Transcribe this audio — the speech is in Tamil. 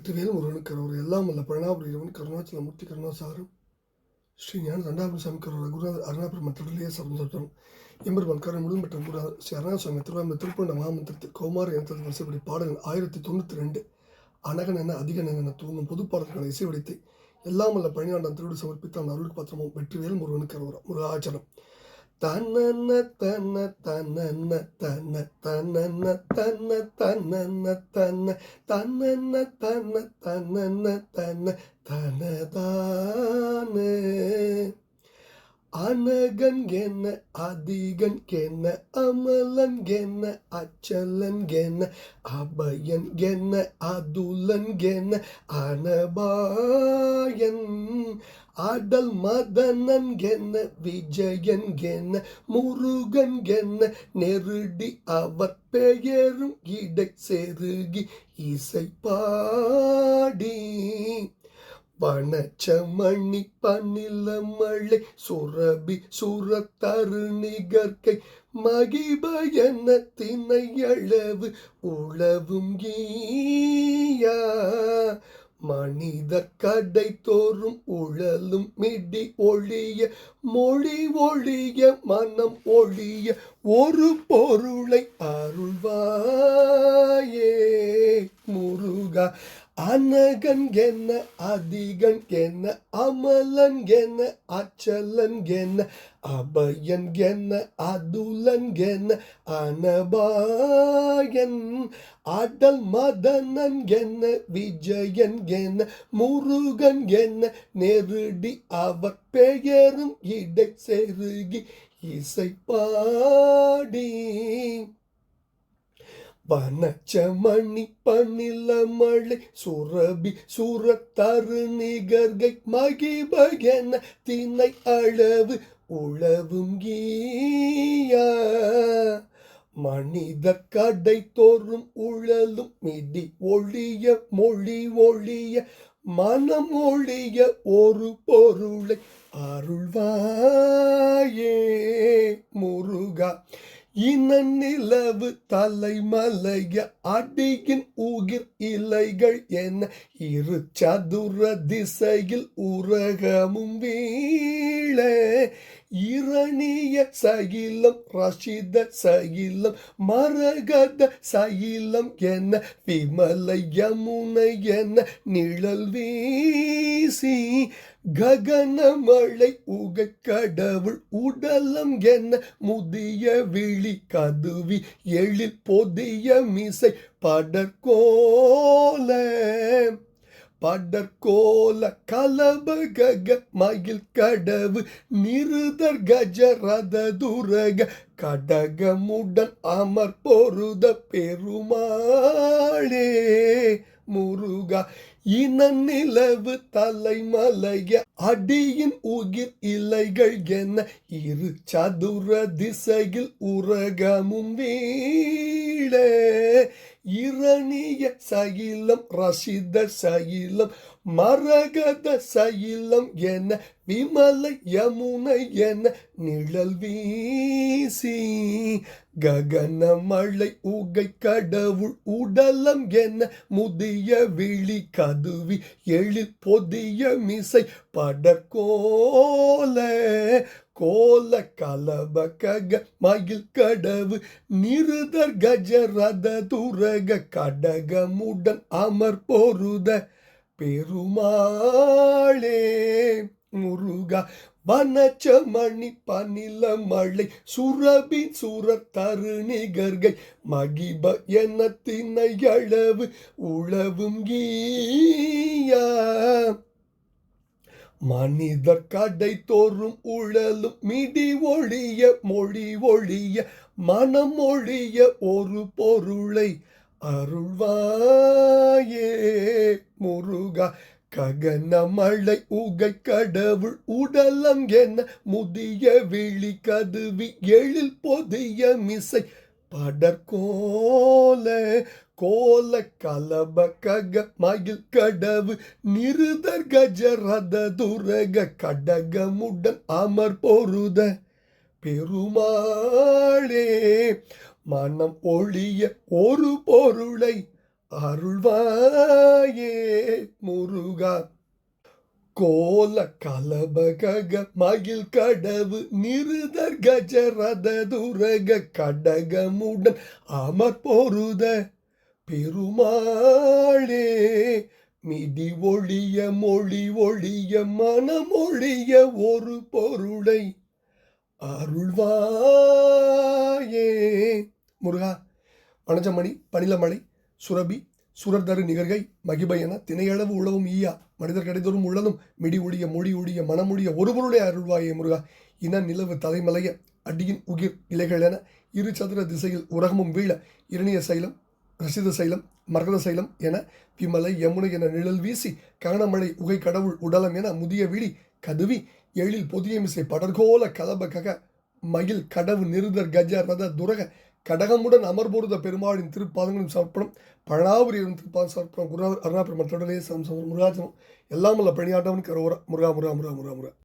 வெற்றிவேல் முருகனுக்கு கரோர் எல்லாம் வல்ல பழனாபுரி இறைவன் கருணாச்சலமூர்த்தி கருணாசாரம் ஸ்ரீ ஞான தண்டாபுரி சாமி கரோர் குருநாதர் அருணாபுரி மற்றவர்களே சரணம் சப்தம் எம்பெருமான் கருணை முழுவதும் பெற்ற குருநாதர் ஸ்ரீ அருணாசாமி திருவாரூர் திருப்பண்ட மகாமந்திரத்தில் கௌமார இனத்தது வரிசைப்படி பாடல்கள் 1092 அனகன் என அதிகன் என தூங்கும் பொது பாடல்களை இசைவடித்து எல்லாம் வல்ல பழனியாண்டன் திருவிடு சமர்ப்பித்த அந்த அருளுக்கு பாத்திரமும் வெற்றிவேல் முருகனுக்கு கரோர் முருகாச்சலம் தன்னன்ன தன்ன தன்னன்ன தன்ன தன்னன்ன தன்ன தன்னன்ன தன்ன தன்னன்ன தன்ன தன்னன்ன தன்ன தனதானே அனகன் என்ன அதிகன் என்ன அமலன் என்ன அச்சலன் என்ன அபயன் என்ன அதுலன் என்ன அனபாயன் ஆடல் மதனன் என்ன விஜயன் என்ன முருகன் என்ன நெருடி அவர் பெயரும் இடை செருகி இசை பாடி வனச்சமணி பனில மழை சுரபி சுரத்தருணிகற்கை மகிபயன திணையளவு உளவும் ஈயா மனித கடை தோறும் உழலும் மிடி ஒழிய மொழி ஒழிய மனம் ஒழிய ஒரு பொருளை அருள்வாயே முருகா அனகன் என்ன அதிகன் என்ன அமலன் என்ன அச்சலன் என்ன அபயன் என்ன அதுலன் என்ன அனபாயன் ஆடல் மதனன் என்ன விஜயன் என்ன முருகன் என்ன நெருடி அவர் பெயரும் இடை செருகி இசை பாடி வனச்சமணி பனில மழை சுரபி சுரத்தருணிகர்கை மகிபயன திணை அளவு உளவும் ஈயா மனித கடை தோறும் உழலும் மிடி ஒழிய மொழி ஒழிய மனம் ஒழிய ஒரு பொருளை அருள்வாயே முருகா இனநிலவு தலைமலைய அடியின் உகிர் இலைகள் என இரு சதுர திசையில் உரகமும் வீழ இரணிய சகிலம் ரஷித சகிலம் மரகத சகிலம் என விமல யமுனை என நிழல் வீசி ககன மழை உகை கடவுள் உடலம் என முதிய விழி கதுவி எழில் பொதிய மிசை படற்கோல படற்கோல கலபக மயில் கடவு நிருதர் கஜரத துரக கடகமுடன் அமர் பொருத பெருமாளே முருகா இனநிலவு தலைமலைய அடியின் உகிர் இலைகள் என இரு சதுர திசையில் உரகமும் வீழ இரணிய சகிலம் ரஷித சகிலம் மரகத சகிலம் என விமல யமுனை என நிழல் வீசி ககன மழை உகை கடவுள் உடலம் என முதிய விழி கதுவி எழில் பொதிய மிசை படற்கோல கோல கலப கக மயில் கடவு நிருதர் கஜரத துரக கடகமுடன் அமர் பொருத பெருமாளே முருகா வனச்சமணி பனில மழை சுரபி சுரத்தருணிகர்கை மகிப என திணையளவு உளவும் ஈயா மனிதர் கடை தோறும் உழலும் மிடி ஒழிய மொழி ஒழிய மனம் ஒழிய ஒரு பொருளை அருள்வாயே முருகா ககன மழை உகை கடவுள் உடலம் என முதிய விழி கதுவி எழில் பொதிய மிசை படற்கோல கோல கலப கக மயில் கடவு நிருதர் கஜரத துரக கடகமுடன் அமர் பொருத பெருமாளே மனம் ஒழிய ஒரு பொருளை அருள்வாயே முருகா கோல கலபக மகிழ் கடவு நிருதர் கஜரத துரக கடகமுடன் அமர் பொருத பெருமாளே மிடி ஒளிய மொழி ஒளிய மனமொழிய ஒரு பொருளை அருள்வாயே. முருகா வனஜமணி பணிலமலை சுரபி சுரர்தரு நிகர்கை மகிபை என திணையளவு உழவும் ஈயா மனிதர் கிடைத்தோறும் உள்ளதும் மிடி ஒழிய மொழி ஒழிய மனமொழிய ஒரு பொருளை அருள்வாயே. முருகா இன நிலவு தலைமலைய அடியின் உகிர் இலைகள் என இரு சதுர திசையில் உரகமும் வீழ இரணிய சைலம் ரசித சைலம் மரகத சைலம் என விமலை யமுனை என நிழல் வீசி ககனமழை உகை கடவுள் உடலம் என முதிய விழி கதுவி எழில் பொதியமிசை படர்கோல கலப கக மகிழ் கடவு நிருதர் கஜ ரத துரக கடகமுடன் அமர்பொருத பெருமாளின் திருப்பாதங்களும் சமர்ப்பணம் பழனாபுரியின் திருப்பாதம் சமர்ப்பணம் குருநாதர் அருணாபெருமாள் தொடலே முருகாச்சனம் எல்லாம் உள்ள பணியாட்டவனுக்கு முருகா முருகா முருகா முருகா முருகா.